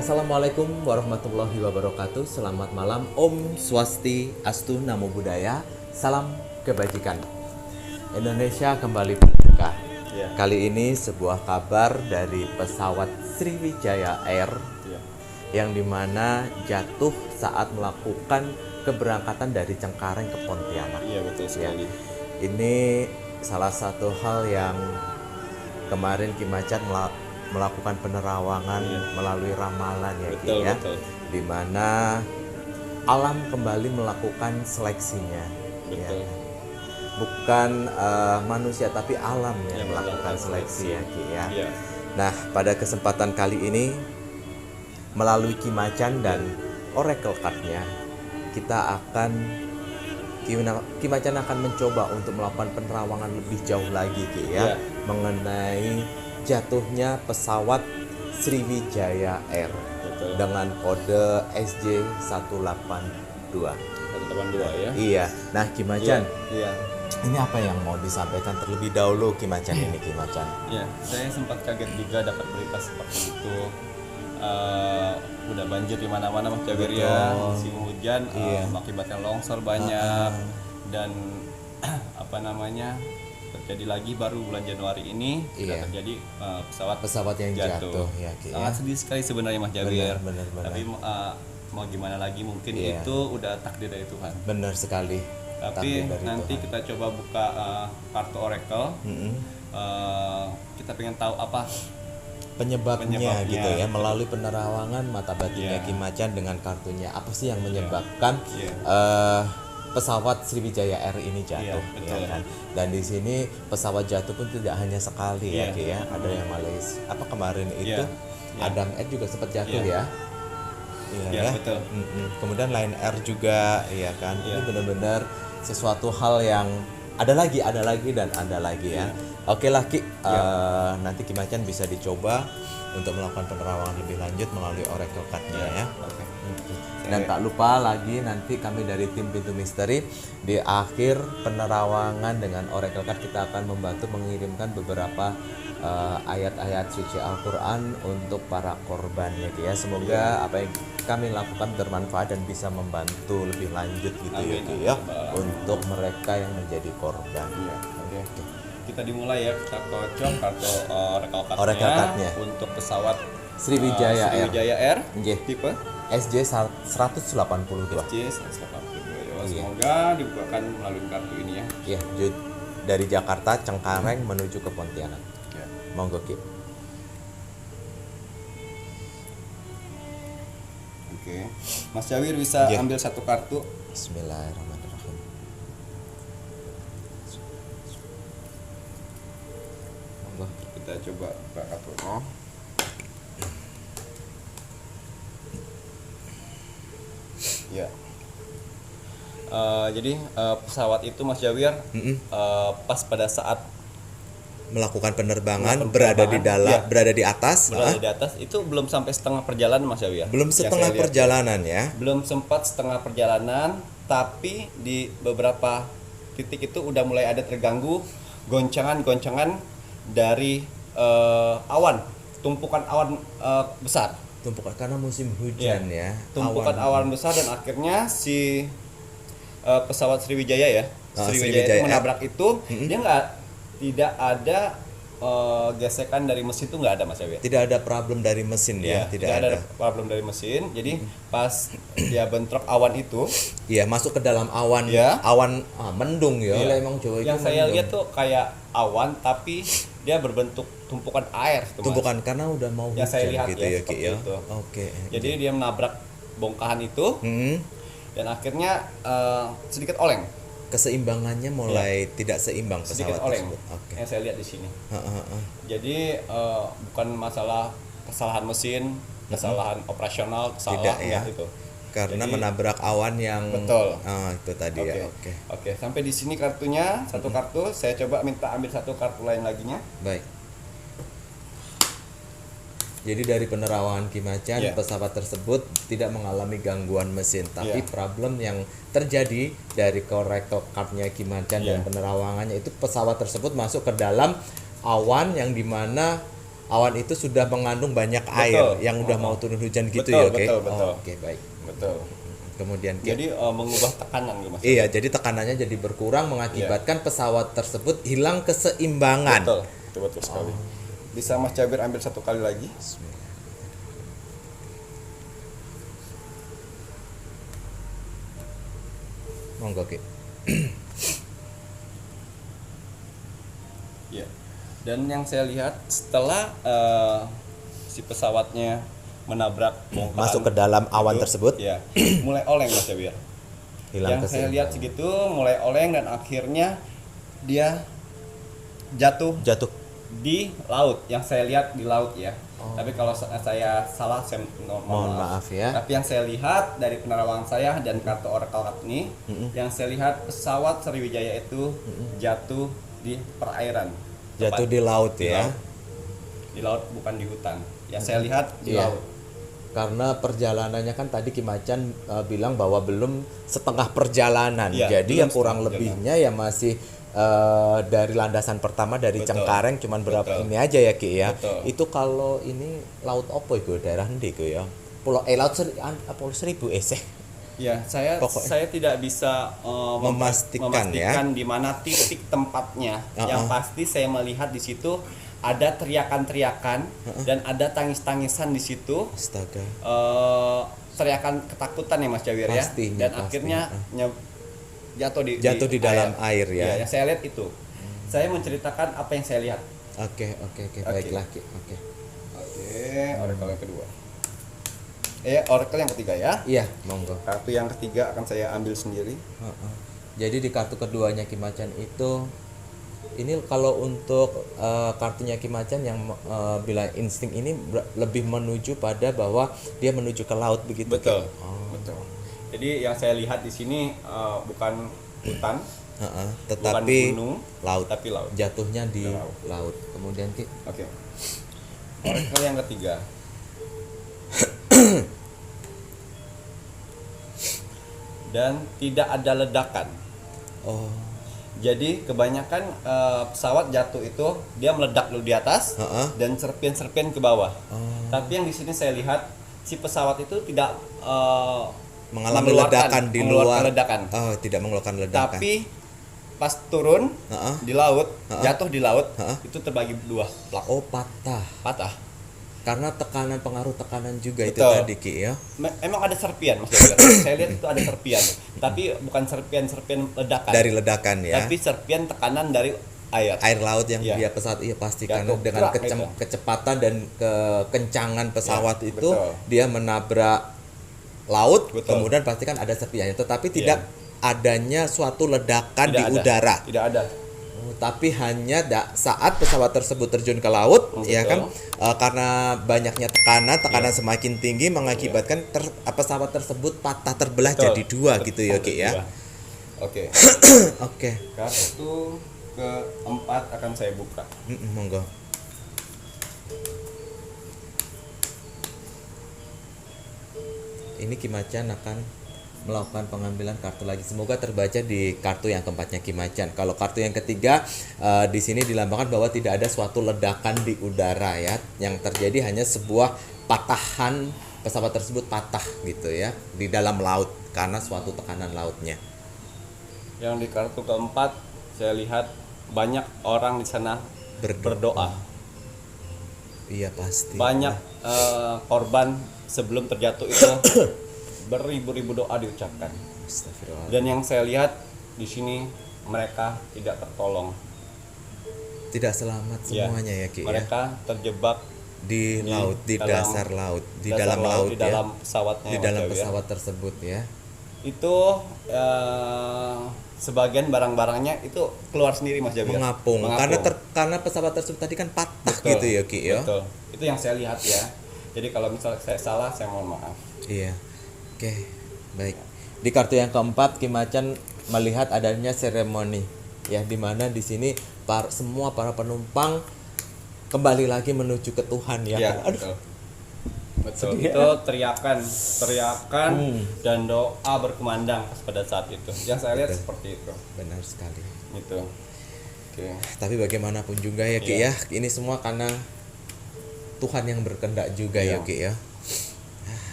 Assalamualaikum warahmatullahi wabarakatuh. Selamat malam, Om Swasti Astu Namo Buddhaya. Salam kebajikan. Indonesia kembali berbuka. Ya. Kali ini sebuah kabar dari pesawat Sriwijaya Air yang dimana jatuh saat melakukan keberangkatan dari Cengkareng ke Pontianak. Iya, betul sekali. Ini salah satu hal yang kemarin Ki Macan melakukan penerawangan melalui ramalan ya Ki Betul, ya. betul. Di mana alam kembali melakukan seleksinya. Betul. Ya. Bukan manusia tapi alam yang Yang melakukan seleksi ya Ki ya. Iya. Nah, pada kesempatan kali ini melalui Ki Macan dan Oracle Card-nya kita akan Ki Macan akan mencoba untuk melakukan penerawangan lebih jauh lagi Ki ya, mengenai jatuhnya pesawat Sriwijaya Air Betul. dengan kode SJ182. 182 ya. Iya. Nah, Ki Macan, Iya. ini apa yang mau disampaikan terlebih dahulu Ki Macan ini Ki Macan? Iya, saya sempat kaget juga dapat berita seperti itu. Udah banjir di mana-mana Mas Jabir ya, musim hujan, mengakibatkan longsor banyak dan terjadi lagi baru bulan Januari ini sudah terjadi Pesawat yang jatuh ya Ki. Sangat sedih sekali sebenarnya Mas Jabir. Benar. Tapi mau gimana lagi, mungkin itu udah takdir dari Tuhan. Benar sekali. Tapi nanti kita coba buka kartu Oracle. Kita pengen tahu apa penyebabnya gitu ya, melalui penerawangan mata batinnya Ki Macan dengan kartunya. Apa sih yang menyebabkan pesawat Sriwijaya Air ini jatuh ya kan? Dan di sini pesawat jatuh pun tidak hanya sekali ya Ki ya. Ada yang Malaysia apa kemarin itu Adam Air juga sempat jatuh ya. Iya ya. Betul. Kemudian Lion Air juga ya kan. Ini benar-benar sesuatu hal yang ada lagi dan ada lagi ya. Oke lah Ki, nanti Ki Macan bisa dicoba untuk melakukan penerawangan lebih lanjut melalui Oracle Card-nya ya. Dan tak lupa lagi nanti kami dari tim Pintu Misteri di akhir penerawangan dengan Oracle Card kita akan membantu mengirimkan beberapa ayat-ayat suci Al-Quran untuk para korban ya Ki ya. Semoga apa yang kami lakukan bermanfaat dan bisa membantu lebih lanjut gitu ya Ki ya, untuk mereka yang menjadi korban. Oke. Kita dimulai ya, kita kocok kartu Oracle Card-nya untuk pesawat Sriwijaya Air Nggih. tipe SJ 182. SJ182. Semoga dibukakan melalui kartu ini ya. Iya, dari Jakarta Cengkareng menuju ke Pontianak. Monggo Ki. Oke. Mas Jawir bisa ambil satu kartu. Bismillahirrahmanirrahim. Monggo. Kita coba buka kartunya. Ya. Jadi pesawat itu Mas Jawir pas pada saat Melakukan penerbangan berada di dalam, berada di atas, di atas itu belum sampai setengah perjalanan Mas Jawir. belum setengah perjalanan ya. Belum sempat setengah perjalanan, tapi di beberapa titik itu udah mulai ada terganggu goncangan-goncangan dari awan, tumpukan awan besar. Tumpukan karena musim hujan ya. Tumpukan awan besar dan akhirnya si pesawat Sriwijaya ya, Sriwijaya itu menabrak itu. Dia tidak ada gesekan dari mesin, itu nggak ada Mas Jawir. Tidak ada problem dari mesin ya, tidak ada problem dari mesin. Jadi pas dia bentrok awan itu, masuk ke dalam awan, awan mendung ya. Emang Jawa itu yang saya lihat tuh kayak awan tapi dia berbentuk tumpukan air. Tumpukan karena udah mau hujan saya lihat gitu ya Ki ya. itu. Oke. Jadi dia menabrak bongkahan itu dan akhirnya sedikit oleng. Keseimbangannya mulai tidak seimbang Sedikit pesawat oleng. tersebut. Yang saya lihat di sini. Jadi bukan masalah kesalahan mesin, kesalahan operasional, kesalahan itu. Karena menabrak awan yang betul. Itu tadi ya. Oke, sampai di sini kartunya, satu kartu. Saya coba minta ambil satu kartu lain laginya. Baik. Jadi dari penerawangan Ki Macan, pesawat tersebut tidak mengalami gangguan mesin, tapi problem yang terjadi dari Oracle Card-nya Ki Macan dan penerawangannya itu pesawat tersebut masuk ke dalam awan yang dimana awan itu sudah mengandung banyak air yang udah mau turun hujan gitu Betul, ya, Ki? betul. Oke, baik. Betul. Kemudian Ki. Jadi mengubah tekanan gitu Mas. Iya, jadi tekanannya jadi berkurang mengakibatkan pesawat tersebut hilang keseimbangan. Betul, itu betul sekali. Bisa Mas Jabir ambil satu kali lagi? Monggo, Ki. Ya. Dan yang saya lihat setelah si pesawatnya menabrak bongkahan Masuk ke dalam awan itu, tersebut, ya, mulai oleng Mas Jabir. hilang Yang saya keseimbangan. lihat segitu mulai oleng dan akhirnya dia jatuh Jatuh. di laut. Yang saya lihat di laut ya. Tapi kalau saya salah saya Mohon maaf ya. Tapi yang saya lihat dari penerawangan saya dan kartu Oracle ini, yang saya lihat pesawat Sriwijaya itu jatuh di perairan. Jatuh Tepat di laut ya. di laut bukan di hutan. Yang saya lihat di Iya. laut. Karena perjalanannya kan tadi Ki Macan bilang bahwa belum setengah perjalanan. Iya, Jadi belum ya kurang setengah lebihnya ya masih dari landasan pertama dari Betul. Cengkareng cuman berapa Betul. ini aja ya Ki ya. Betul. Itu kalau ini laut opo itu daerah ndi ku ya? Pulau Pulau Seribu sih. Ya, saya Pokoknya. saya tidak bisa Memastikan ya. di mana titik tempatnya. Yang pasti saya melihat di situ ada teriakan-teriakan dan ada tangis-tangisan di situ. Astaga. Teriakan ketakutan ya Mas Jawir ya. Pastinya, Dan pasti. akhirnya jatuh di dalam air ya. Yang saya lihat itu. Saya menceritakan apa yang saya lihat. Oke, baiklah Ki. Oke. Oke, oracle yang kedua. Oracle yang ketiga ya. Iya, monggo. Kartu yang ketiga akan saya ambil sendiri. Jadi di kartu keduanya Ki Macan itu ini kalau untuk kartunya Ki Macan yang bilang insting ini lebih menuju pada bahwa dia menuju ke laut begitu. Betul. Ki? Oh. Betul. Jadi yang saya lihat di sini bukan hutan, Tetapi bukan gunung, laut. tapi laut. Jatuhnya di Laut. laut. Kemudian Ki. Oke. Oracle yang ketiga. Dan tidak ada ledakan. Oh. Jadi kebanyakan pesawat jatuh itu dia meledak dulu di atas dan serpian-serpian ke bawah. Tapi yang di sini saya lihat si pesawat itu tidak Mengalami ledakan di luar. ledakan. Oh, tidak mengeluarkan ledakan. Tapi pas turun di laut, jatuh di laut, itu terbagi dua, plak, Oh, patah. patah. Karena pengaruh tekanan juga itu Betul. tadi Ki ya. Emang ada serpian Mas Jabir. Saya lihat itu ada serpian, tapi bukan serpian ledakan. Dari ledakan ya. Tapi serpian tekanan dari air. Air laut yang Iya. dia pesawat pasti Jatuh, karena dengan plak, gitu. kecepatan dan kekencangan pesawat Ya, itu betul. dia menabrak laut, Betul. kemudian pasti kan ada serpiannya, tetapi tidak adanya suatu ledakan Tidak di ada. udara. Tidak ada. Tapi hanya saat pesawat tersebut terjun ke laut, ya kan, karena banyaknya tekanan semakin tinggi mengakibatkan pesawat tersebut patah terbelah Betul. jadi dua gitu ya Ki ya. Dua. Oke. Oke. Kartu keempat akan saya buka. Monggo. Ini Ki Macan akan melakukan pengambilan kartu lagi. Semoga terbaca di kartu yang keempatnya Ki Macan. Kalau kartu yang ketiga di sini dilambangkan bahwa tidak ada suatu ledakan di udara ya. Yang terjadi hanya sebuah patahan, pesawat tersebut patah gitu ya di dalam laut karena suatu tekanan lautnya. Yang di kartu keempat saya lihat banyak orang di sana berdoa. Iya pasti. Banyak korban sebelum terjatuh itu beribu-ribu doa diucapkan. Astagfirullah. Dan yang saya lihat di sini mereka tidak tertolong. Tidak selamat semuanya ya Ki ya. Mereka terjebak Di laut, di dalam- dasar laut, di dasar dalam laut di ya. dalam pesawatnya. Di Mas dalam Jawi, ya. pesawat tersebut ya. Itu sebagian barang-barangnya itu keluar sendiri Mas Jawi. Mengapung. Karena pesawat tersebut tadi kan patah Betul, gitu ya Ki ya. Betul. Itu yang saya lihat ya. Jadi kalau misalnya saya salah saya mohon maaf. Iya. Oke, baik. Di kartu yang keempat Ki Macan melihat adanya seremoni ya, di mana di sini semua para penumpang kembali lagi menuju ke Tuhan ya. Iya, Aduh. betul. Betul. Sedih ya. Itu teriakan dan doa berkumandang pada saat itu. Yang saya lihat Betul. seperti itu. Benar sekali. Gitu. Oke. Tapi bagaimanapun juga ya Ki Iya. ya, ini semua karena Tuhan yang berkehendak juga ya Iya. Ki ya.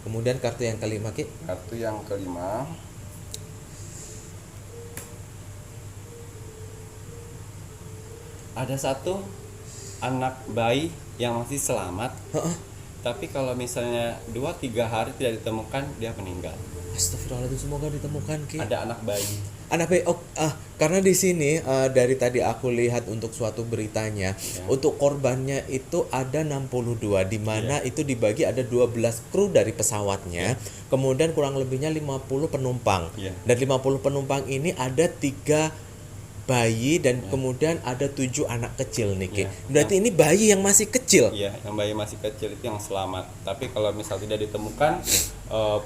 Kemudian kartu yang kelima Ki. Kartu yang kelima. Ada satu anak bayi yang masih selamat. Heeh. Tapi kalau misalnya 2-3 hari tidak ditemukan, dia meninggal. Astagfirullahaladzim, semoga ditemukan Ki. Ada anak bayi. Anak bayi, karena di sini dari tadi aku lihat untuk suatu beritanya, untuk korbannya itu ada 62, di mana itu dibagi ada 12 kru dari pesawatnya, kemudian kurang lebihnya 50 penumpang. Dan 50 penumpang ini ada 3 bayi dan kemudian ada 7 anak kecil nih Ki. Berarti ini bayi yang masih kecil. Iya, yang bayi masih kecil itu yang selamat. Tapi kalau misal tidak ditemukan,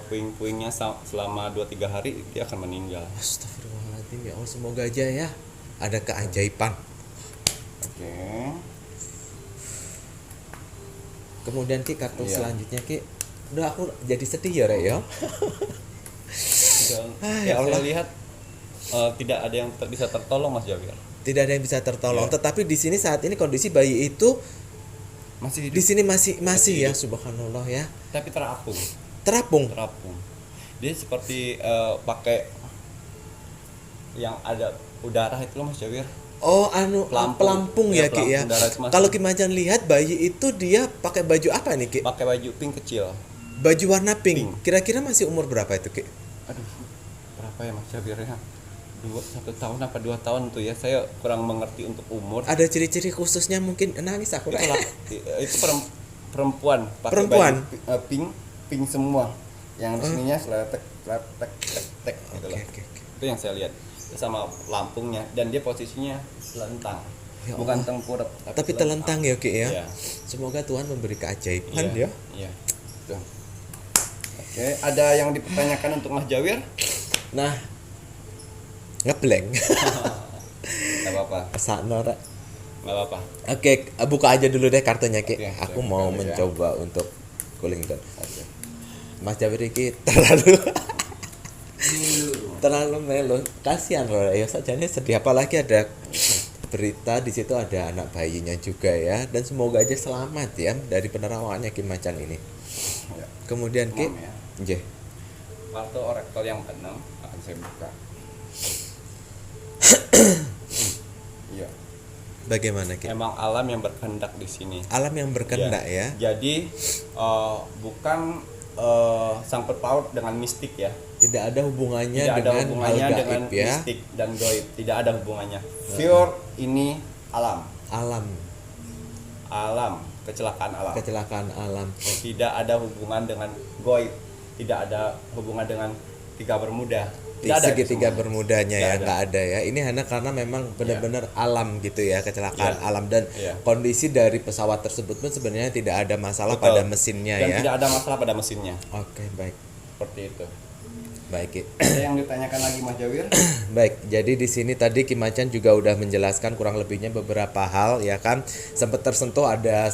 puing-puingnya selama 2-3 hari dia akan meninggal. Astagfirullahaladzim, ya Allah, semoga aja ya ada keajaiban. Oke. Kemudian Ki, kartu selanjutnya Ki. Udah aku jadi sedih ya Rek ya. Ya Allah, lihat tidak ada yang bisa tertolong Mas Jawir. Tidak ada yang bisa tertolong. Tetapi di sini saat ini kondisi bayi itu Masih hidup. di sini masih ya, subhanallah ya. Tapi terapung. Terapung. Dia seperti pakai yang ada udara itu loh Mas Jawir. Oh, pelampung ya Ki ya. Kalau Ki Macan lihat bayi itu dia pakai baju apa nih Ki? Pakai baju pink kecil. Baju warna pink. Kira-kira masih umur berapa itu Ki? Aduh, berapa ya Mas Jawir ya? 1 tahun apa 2 tahun tuh ya, saya kurang mengerti untuk umur. Ada ciri-ciri khususnya mungkin nangis aku. Itu perempuan pakai Perempuan? baju pink semua. Yang di sininya seletek gitu loh. Oke. Itu yang saya lihat. Itu sama lampungnya dan dia posisinya telentang. Ya Bukan tengkurap tapi telentang ya Ki ya. Iya. Semoga Tuhan memberi keajaiban ya. Iya. Tuh. Oke, ada yang dipertanyakan untuk Mas Jawir? Nah, ngeblank. Enggak apa-apa. Sakno Rek. Enggak apa-apa. Oke, buka aja dulu deh kartunya Ki. Oke, Aku saya mau buka dulu ya. mencoba untuk cooling down. Oke. Mas Jawir iki terlalu melo. Kasihan loh ya, sajane sedih, apalagi ada berita di situ ada anak bayinya juga ya, dan semoga aja selamat ya dari penerawangannya Ki Macan ini. Ya. Kemudian Ki, Ya. nggih. Kartu orakel yang ke-6 akan saya buka. Iya. Bagaimana Ki? Emang alam yang berkehendak di sini. Alam yang berkehendak ya. Jadi bukan sangkut paut dengan mistik ya. Tidak ada hubungannya Tidak ada dengan hubungannya hal dengan gaib ya. mistik dan goib. Tidak ada hubungannya. Pure ini alam. Alam, kecelakaan alam. Kecelakaan alam. Tidak ada hubungan dengan goib. Tidak ada hubungan dengan tiga bermuda. Di segitiga bermudanya ya, Nggak nggak ada ya. Ini hanya karena memang benar-benar alam gitu ya, kecelakaan alam, dan kondisi dari pesawat tersebut pun sebenarnya tidak ada masalah pada mesinnya dan ya. tidak ada masalah pada mesinnya. Oke, baik. Seperti itu. Baik Ki. Ada yang ditanyakan lagi Mas Jawir? Baik, jadi di sini tadi Ki Macan juga udah menjelaskan kurang lebihnya beberapa hal ya kan. Sempat tersentuh ada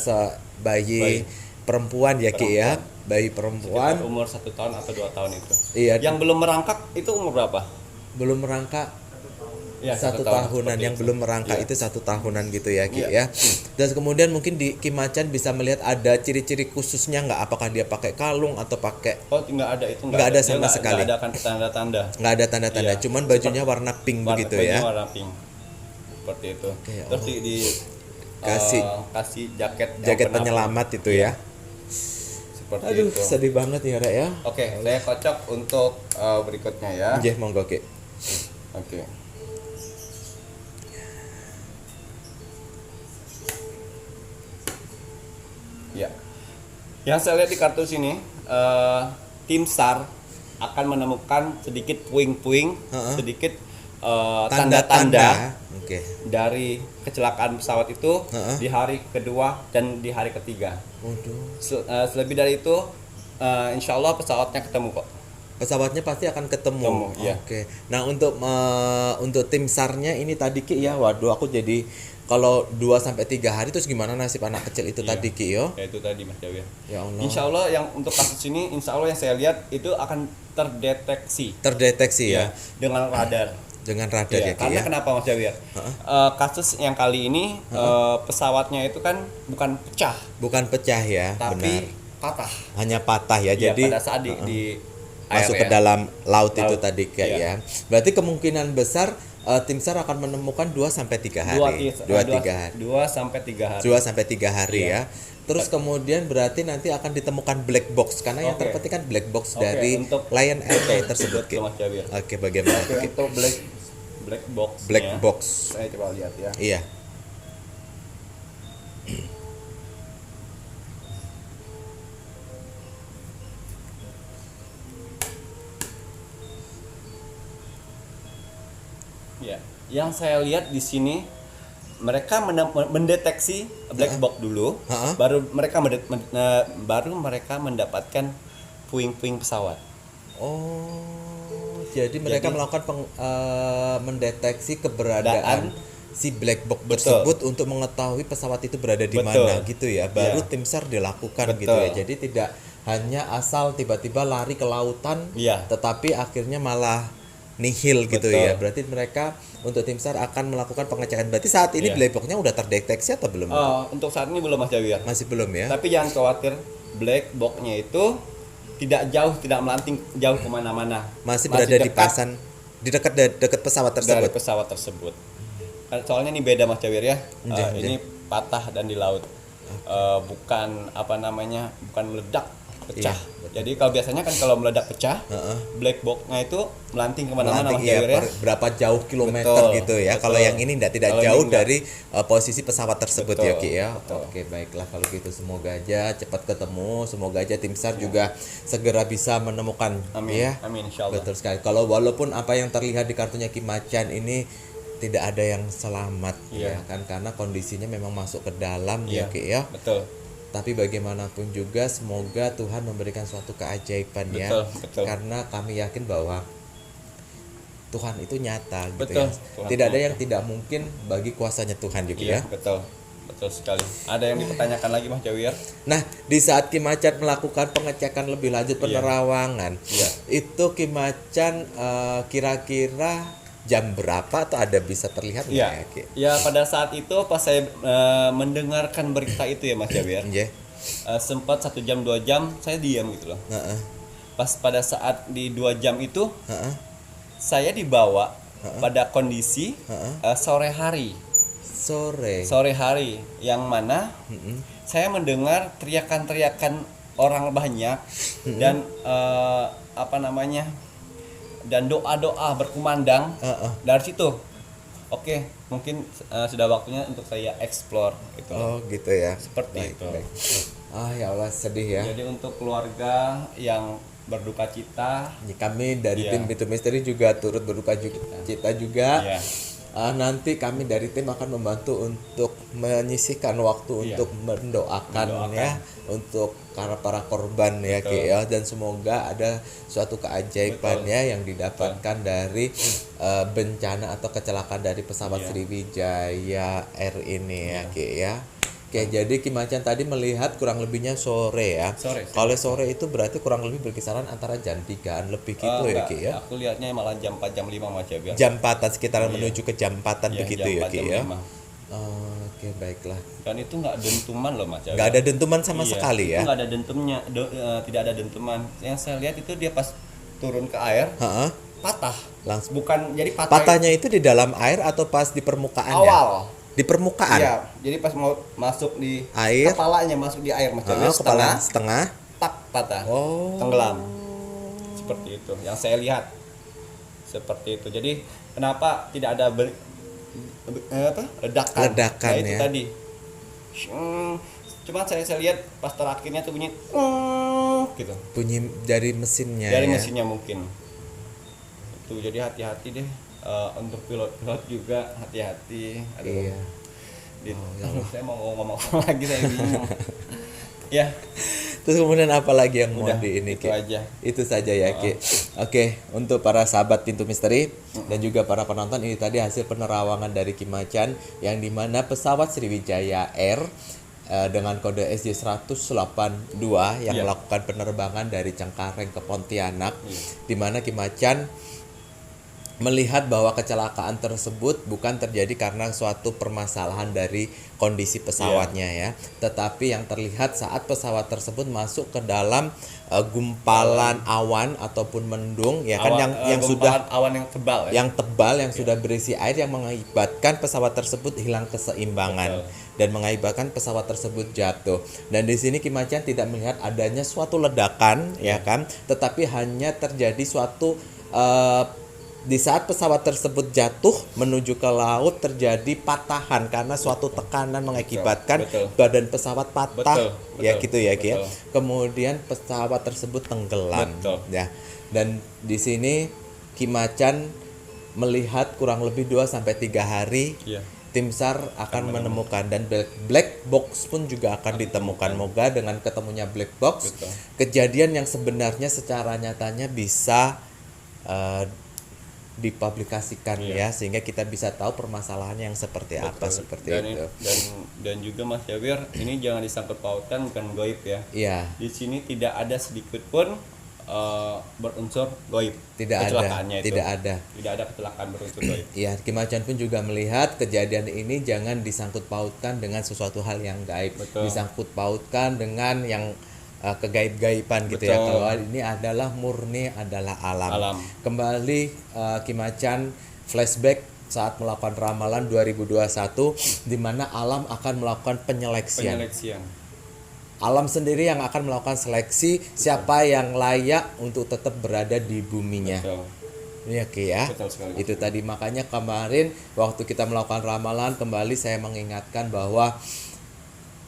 bayi perempuan ya Ki ya. Bayi perempuan Sekitar umur 1 tahun atau 2 tahun itu. Iya. Yang belum merangkak itu umur berapa? belum merangkak Ya, 1 tahunan, yang belum merangkak itu 1 tahunan gitu ya Ki ya. Iya. Dan kemudian mungkin di Ki Macan bisa melihat ada ciri-ciri khususnya nggak, apakah dia pakai kalung atau pakai Oh, nggak ada itu Nggak ada Dia sama sekali. Nggak ada tanda-tanda. nggak ada tanda-tanda, Iya. cuman bajunya warna pink begitu ya. Warna pink. Seperti itu. Oke, Terus di Kasih kasih jaket yang jaket penapung. penyelamat itu ya. Seperti Aduh, itu. sedih banget ya Rek ya. Oke, saya kocok untuk berikutnya ya. Nggih, monggo Ki. Oke. Ya. Yang saya lihat di kartu sini, tim SAR akan menemukan sedikit puing-puing, sedikit tanda-tanda Oke. dari kecelakaan pesawat itu Heeh. di hari kedua dan di hari ketiga. Waduh. Selebih dari itu, insya Allah pesawatnya ketemu kok. Pesawatnya pasti akan ketemu. Iya. Oke. Nah, untuk tim SAR-nya ini tadi Ki ya. Waduh, aku jadi kalau 2 sampai 3 hari terus gimana nasib anak kecil itu tadi Ki yo? Ya itu tadi Mas Jawir. Ya Allah. Insya Allah yang untuk kasus ini, insya Allah yang saya lihat itu akan terdeteksi Terdeteksi ya. dengan radar. Dengan radar ya Iya, Ki karena ya. kenapa Mas Jawir? Kasus yang kali ini pesawatnya itu kan bukan pecah, Bukan pecah ya, tapi benar. patah. Hanya patah ya. Iya, Jadi pada saat di masuk air ke ya. dalam laut itu Laut, tadi Kak iya. ya. Berarti kemungkinan besar tim SAR akan menemukan 2 sampai 3 hari. 2 3 hari. 2 sampai 3 hari. 2 sampai 3 hari Iya. ya. Terus kemudian berarti nanti akan ditemukan black box karena yang Oke. terpenting kan black box Oke, dari untuk- Lion Air tersebut Ki. Betul, Mas Jawir. Oke, bagaimana Oke, Ki? untuk black box. Black box. Saya coba lihat ya. Iya. Ya, yang saya lihat di sini mereka mendeteksi black box dulu, Ha-ha. baru mereka mendapatkan puing-puing pesawat. Oh, jadi mereka Jadi- melakukan mendeteksi keberadaan si black box Betul. tersebut untuk mengetahui pesawat itu berada di Betul. mana gitu ya. Baru Iya. tim SAR dilakukan Betul. gitu ya. Jadi tidak hanya asal tiba-tiba lari ke lautan, Iya. tetapi akhirnya malah nihil gitu Betul. ya. Berarti mereka untuk tim SAR akan melakukan pengecekan. Berarti saat ini Iya. black box-nya udah terdeteksi atau belum? Untuk saat ini belum Mas Jawir. Masih belum ya? Tapi jangan khawatir, black box-nya itu tidak melanting jauh kemana-mana. Masih berada di dekat pasan di dekat pesawat dari tersebut. pesawat tersebut. Soalnya ini beda Mas Jawir ya. Nggih, Ini patah dan di laut. Bukan bukan meledak pecah. Iya, Jadi kalau biasanya kan kalau meledak pecah, black box-nya itu melanting kemana-mana Melanting, Mas iya, Jawir ya. berapa jauh kilometer Betul, gitu ya. betul. Kalau yang ini tidak Kalau jauh ini enggak. dari posisi pesawat tersebut Betul, ya Ki ya. betul. Oke, baiklah kalau gitu semoga aja cepat ketemu, semoga aja tim SAR juga segera bisa menemukan Amin. ya. Amin insyaallah. Betul sekali. Kalau walaupun apa yang terlihat di kartunya Ki Macan ini tidak ada yang selamat Iya. ya kan karena kondisinya memang masuk ke dalam ya Iya, Ki ya. Betul. Tapi bagaimanapun juga semoga Tuhan memberikan suatu keajaiban ya. Betul, betul. Karena kami yakin bahwa Tuhan itu nyata gitu Betul, ya. Tuhan Tidak ada nyata. yang tidak mungkin bagi kuasanya Tuhan juga Iya, ya. betul. Betul sekali. Ada yang dipertanyakan lagi Mas Jawir? Nah, di saat Ki Macan melakukan pengecekan lebih lanjut penerawangan, Iya. itu Ki Macan kira-kira jam berapa atau ada bisa terlihat nggak Iya. ya Ki? Ya pada saat itu pas saya mendengarkan berita itu ya Mas Jawir. Iya. Sempat 1 jam 2 jam saya diam gitu loh. Heeh. Pas pada saat di 2 jam itu Heeh. saya dibawa pada kondisi Heeh. sore hari. Sore hari yang mana saya mendengar teriakan-teriakan orang banyak dan dan doa-doa berkumandang Heeh. dari situ. Oke, mungkin sudah waktunya untuk saya explore gitu. Oh, gitu ya. Seperti itu. Baik. Ah, ya Allah sedih ya. Jadi untuk keluarga yang berduka cita, Ya, kami dari Iya. tim Itu Misteri juga turut berduka cita juga. ya, Nanti kami dari tim akan membantu untuk menyisihkan waktu Iya. untuk mendoakan ya untuk para korban ya Betul. Ki ya, dan semoga ada suatu keajaiban Betul. ya yang didapatkan dari bencana atau kecelakaan dari pesawat Iya. Sriwijaya Air ini ya Ki ya. Oke, jadi Ki Macan tadi melihat kurang lebihnya sore ya. Sore. Kalau sore itu berarti kurang lebih berkisaran antara jam 3-an lebih gitu ya enggak, Ki ya. Aku lihatnya malah jam 4 jam 5 Mas Jawir. Jam 4-an sekitaran menuju ke jam 4-an Iya, begitu jam ya 4, Ki jam ya. 5. Oke, baiklah. Dan itu nggak dentuman loh Mas Jawir. Nggak ada dentuman sama Iya, sekali itu ya. nggak ada dentumnya, tidak ada dentuman. Yang saya lihat itu dia pas turun ke air Heeh. patah. Langsung. Bukan jadi patah. Patahnya itu di dalam air atau pas di permukaan ya? awal. Di permukaan. Iya, jadi pas mau masuk di Air. kepalanya masuk di air Mas Jawir, Heeh, kepala setengah setengah. tak patah. Oh. Tenggelam. Seperti itu yang saya lihat. Seperti itu. Jadi kenapa tidak ada ledakan? Ledakan, Nah, itu ya. tadi. Cuma saya lihat pas terakhirnya tuh bunyi gitu. Bunyi dari mesinnya Dari ya. mesinnya mungkin. Itu jadi hati-hati deh. Untuk pilot-pilot juga hati-hati. Aduh. Iya. Saya mau ngomong lagi saya bingung. Ya, Terus kemudian apa lagi yang mau Udah, di ini itu Ki? aja. Itu saja ya Ki. Oke, untuk para sahabat Pintu Misteri dan juga para penonton, ini tadi hasil penerawangan dari Ki Macan yang dimana pesawat Sriwijaya Air dengan kode SJ182 yang Iya. melakukan penerbangan dari Cengkareng ke Pontianak, di mana Ki Macan melihat bahwa kecelakaan tersebut bukan terjadi karena suatu permasalahan dari kondisi pesawatnya ya, tetapi yang terlihat saat pesawat tersebut masuk ke dalam gumpalan awan ataupun mendung ya kan, yang sudah awan yang tebal ya. yang tebal yang sudah berisi air, yang mengakibatkan pesawat tersebut hilang keseimbangan. Betul. Dan mengakibatkan pesawat tersebut jatuh. Dan di sini Ki Macan tidak melihat adanya suatu ledakan ya kan, tetapi hanya terjadi suatu di saat pesawat tersebut jatuh menuju ke laut terjadi patahan karena suatu tekanan mengakibatkan Betul. badan pesawat patah. Betul. Ya gitu ya Ki ya. Betul. Kemudian pesawat tersebut tenggelam. Betul. Ya. Dan di sini Ki Macan melihat kurang lebih 2 sampai 3 hari Iya. tim SAR akan menemukan, dan black box pun juga akan ditemukan. Moga dengan ketemunya black box, Betul. kejadian yang sebenarnya secara nyatanya bisa dipublikasikan ya, sehingga kita bisa tahu permasalahannya yang seperti apa seperti dan, itu. dan juga Mas Jawir, ini jangan disangkut pautkan bukan goib ya. Iya. Di sini tidak ada sedikit pun berunsur goib. Tidak ada, Kecelakaannya itu. tidak ada. Tidak ada kecelakaan berunsur goib. Iya, Ki Macan pun juga melihat kejadian ini jangan disangkut pautkan dengan sesuatu hal yang gaib. Betul. Disangkut pautkan dengan yang kegaib-gaiban gitu ya. Betul. Kalau ini adalah murni adalah alam. Kembali Ki Macan flashback saat melakukan ramalan 2021 di mana alam akan melakukan penyeleksian. Alam sendiri yang akan melakukan seleksi siapa yang layak untuk tetap berada di buminya. Betul. Iya Ki ya. Betul sekali. Itu tadi makanya kemarin waktu kita melakukan ramalan kembali saya mengingatkan bahwa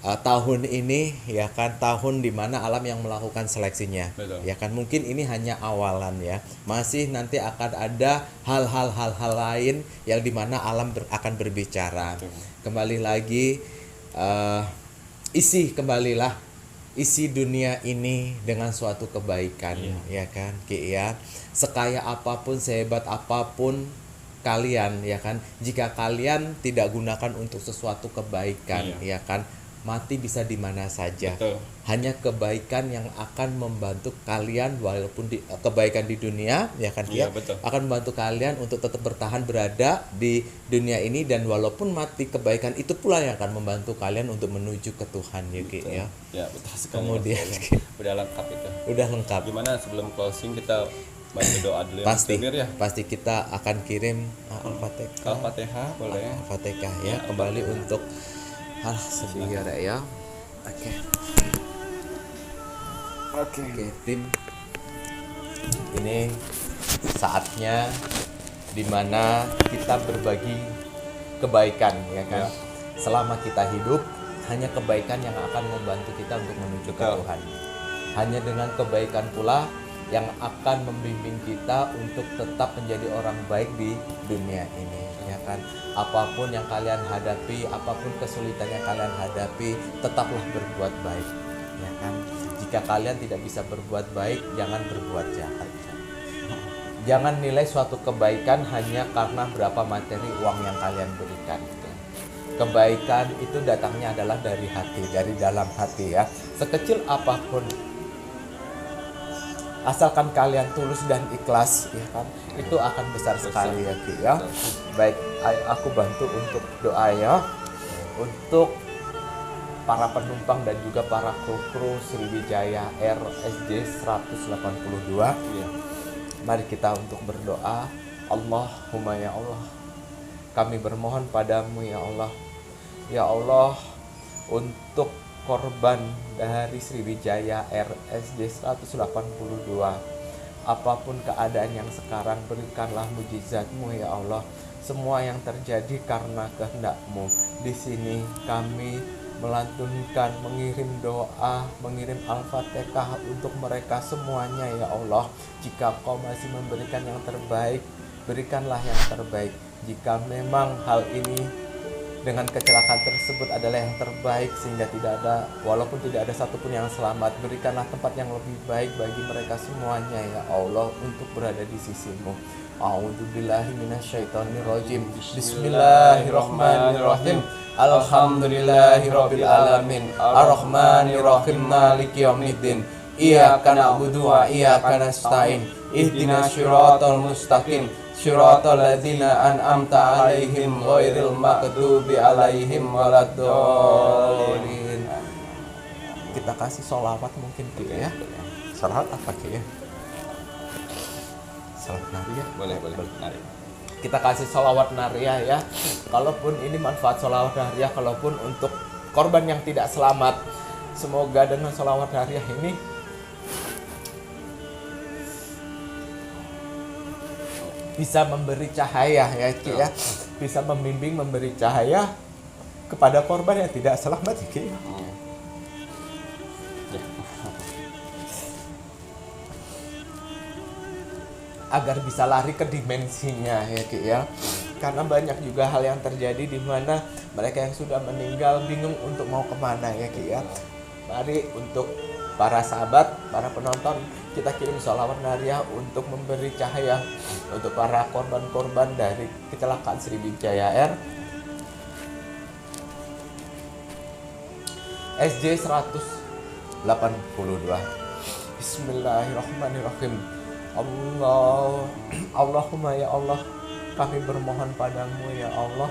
tahun ini ya kan tahun dimana alam yang melakukan seleksinya. Betul. Ya kan mungkin ini hanya awalan ya. Masih nanti akan ada hal-hal lain yang dimana alam akan berbicara. Betul. Kembali lagi isi dunia ini dengan suatu kebaikan ya kan Ki ya. Sekaya apapun, sehebat apapun kalian ya kan, jika kalian tidak gunakan untuk sesuatu kebaikan ya kan, mati bisa di mana saja. Betul. Hanya kebaikan yang akan membantu kalian, walaupun kebaikan di dunia ya kan Iya, ya, betul. akan membantu kalian untuk tetap bertahan berada di dunia ini, dan walaupun mati kebaikan itu pula yang akan membantu kalian untuk menuju ke Tuhan ya Ki ya. Ya, betul sekali. Kemudian udah lengkap itu. udah lengkap. Gimana sebelum closing kita bantu doa dulu ya, Pasti Mas Jawir ya. pasti kita akan kirim Al-Fatihah. Al-Fatihah boleh. Al-Fatihah ya, kembali untuk sedih ya. Oke, tim. Ini saatnya dimana kita berbagi kebaikan ya kan. Selama kita hidup, hanya kebaikan yang akan membantu kita untuk menuju ke Tuhan. Hanya dengan kebaikan pula yang akan membimbing kita untuk tetap menjadi orang baik di dunia ini ya kan. Apapun yang kalian hadapi, apapun kesulitan yang kalian hadapi, tetaplah berbuat baik ya kan. Jika kalian tidak bisa berbuat baik, jangan berbuat jahat. Jangan nilai suatu kebaikan hanya karena berapa materi uang yang kalian berikan. Kebaikan itu datangnya adalah dari hati, dari dalam hati ya. Sekecil apapun, asalkan kalian tulus dan ikhlas ya kan, itu akan besar sekali ya Ki ya. Baik, aku bantu untuk doa ya, untuk para penumpang dan juga para kru Sriwijaya RSJ 182. Mari kita untuk berdoa. Allahumma ya Allah, kami bermohon padamu ya Allah. Ya Allah, untuk korban dari Sriwijaya RSJ 182, apapun keadaan yang sekarang, berikanlah mujizat-Mu ya Allah. Semua yang terjadi karena kehendak-Mu. Di sini kami melantunkan, mengirim doa, mengirim Al-Fatihah untuk mereka semuanya ya Allah. Jika Kau masih memberikan yang terbaik, berikanlah yang terbaik. Jika memang hal ini dengan kecelakaan tersebut adalah yang terbaik, sehingga tidak ada, walaupun tidak ada satupun yang selamat, berikanlah tempat yang lebih baik bagi mereka semuanya ya Allah untuk berada di sisi-Mu. A'udzubillahi minasyaitonirrajim. Bismillahirrahmanirrahim. Alhamdulillahirabbil alamin. Arrahmanirrahim. Maliki yaumiddin. Iyyaka na'budu wa iyyaka nasta'in. Ihdinas siratal mustaqim. Syiratal ladzina an'amta 'alaihim ghairil maghdubi 'alaihim waladdallin. Kita kasih sholawat mungkin Ki ya. Sholawat apa Ki ya? Sholawat nariyah. Boleh. Mari. Kita kasih sholawat nariyah ya. Kalaupun ini manfaat sholawat nariyah, kalaupun untuk korban yang tidak selamat, semoga dengan sholawat nariyah ini bisa memberi cahaya ya Ki ya. Bisa membimbing, memberi cahaya kepada korban yang tidak selamat ya Ki ya. Agar bisa lari ke dimensinya ya Ki ya. Karena banyak juga hal yang terjadi di mana mereka yang sudah meninggal bingung untuk mau kemana ya Ki ya. Mari untuk para sahabat, para penonton, kita kirim sholawat nariyah untuk memberi cahaya untuk para korban-korban dari kecelakaan Sriwijaya Air SJ 182. Bismillahirrahmanirrahim. Allahumma ya Allah, kami bermohon padamu ya Allah,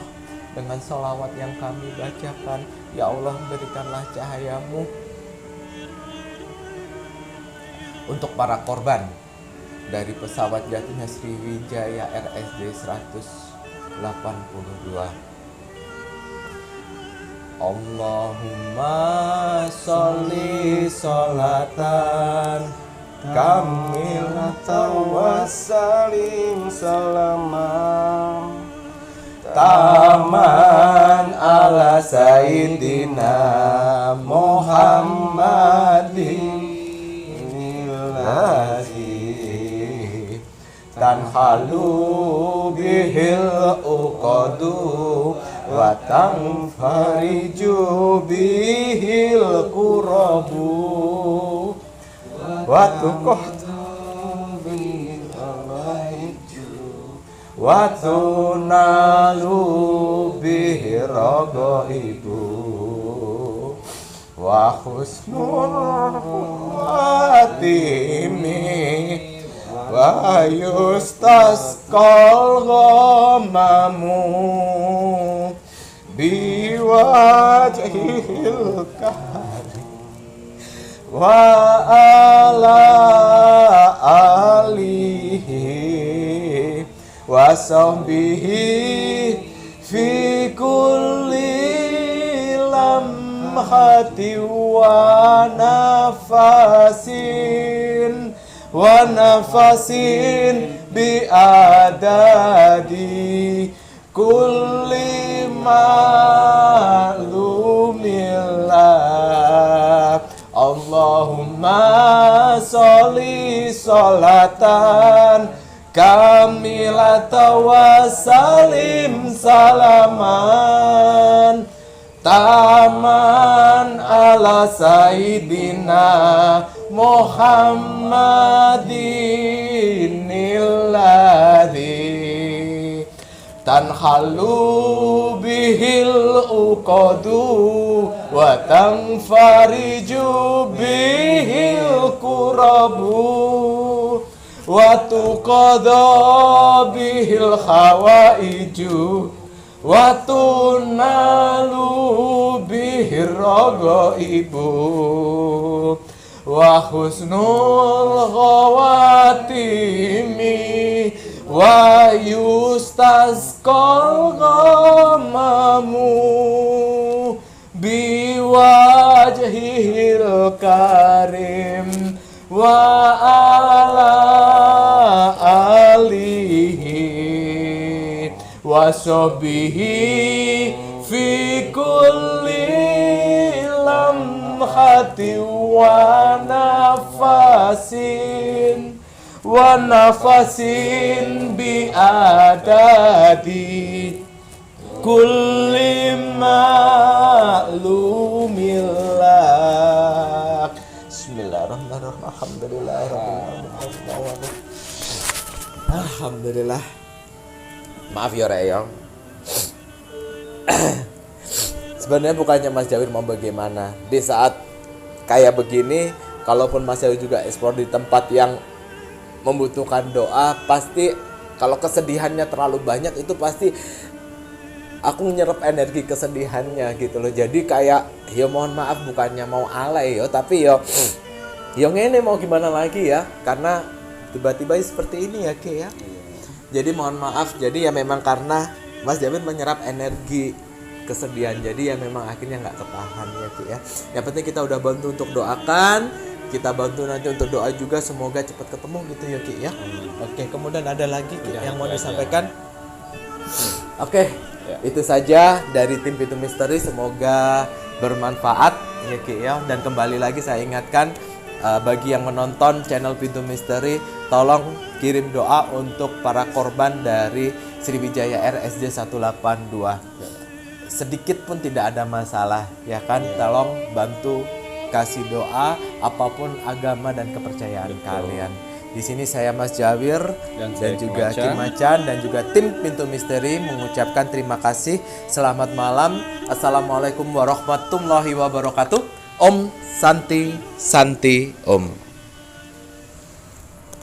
dengan sholawat yang kami bacakan, ya Allah berikanlah cahayamu untuk para korban dari pesawat jatuhnya Sriwijaya RSJ 182. Allahumma sholli sholatan kamilatan wa salim salaman taman ala sayyidina Muhammadin ilahi tanhalu bihil uqadu wa tanfariju bihil kurabu wa tuqahtu bil alaiju wa tunalu bihi ragaibu wa husnul khatimi wa yustasqal ghamamu biwajhil karim wa ala alihi wa sahbihi fi kulli lamhati wa nafasin bi adadi kulli ma'lumillah. Allahumma sholli sholatan kamilatan wa salim salaman taman ala sayyidina Muhammadin illadhi tanhalu bihil uqadu wa tanfariju bihil kurabu wa tuqada bihil hawaiju wa tunalu bihir ragaibu wa husnul khawatimi wa yustasqal ghamamu biwajhil karim wa ala alihi wa sahbihi fi kulli lamhati wa nafasin bi adadi kulli ma'lumillah. Bismillahirrahmanirrahim. Alhamdulillahirrahmanirrahim. Alhamdulillah. Maaf ya Reyong. Sebenarnya bukannya Mas Jawir mau bagaimana. Di saat kayak begini, kalaupun Mas Jawir juga ekspor di tempat yang membutuhkan doa, pasti Kalau kesedihannya terlalu banyak itu pasti aku nyerap energi kesedihannya gitu loh. Jadi kayak ya mohon maaf bukannya mau alay yo, tapi yo ngene mau gimana lagi ya, karena tiba-tiba seperti ini ya Ki ya. Jadi mohon maaf, jadi ya memang karena Mas Jamin menyerap energi kesedihan, jadi ya memang akhirnya nggak ketahan ya Ki ya. Yang penting kita udah bantu untuk doakan, kita bantu nanti untuk doa juga semoga cepat ketemu gitu ya Ki ya. Oke, kemudian ada lagi Ki yang mau disampaikan? Oke, itu saja dari tim Pintu Misteri, semoga bermanfaat ya Ki ya. Dan kembali lagi saya ingatkan bagi yang menonton channel Pintu Misteri, tolong kirim doa untuk para korban dari Sriwijaya RSJ 182. Sedikit pun tidak ada masalah ya kan, tolong bantu kasih doa apapun agama dan kepercayaan kalian. Di sini saya Mas Jawir dan juga Ki Macan dan juga tim Pintu Misteri mengucapkan terima kasih. Selamat malam. Assalamualaikum warahmatullahi wabarakatuh. Om Santi Santi Om.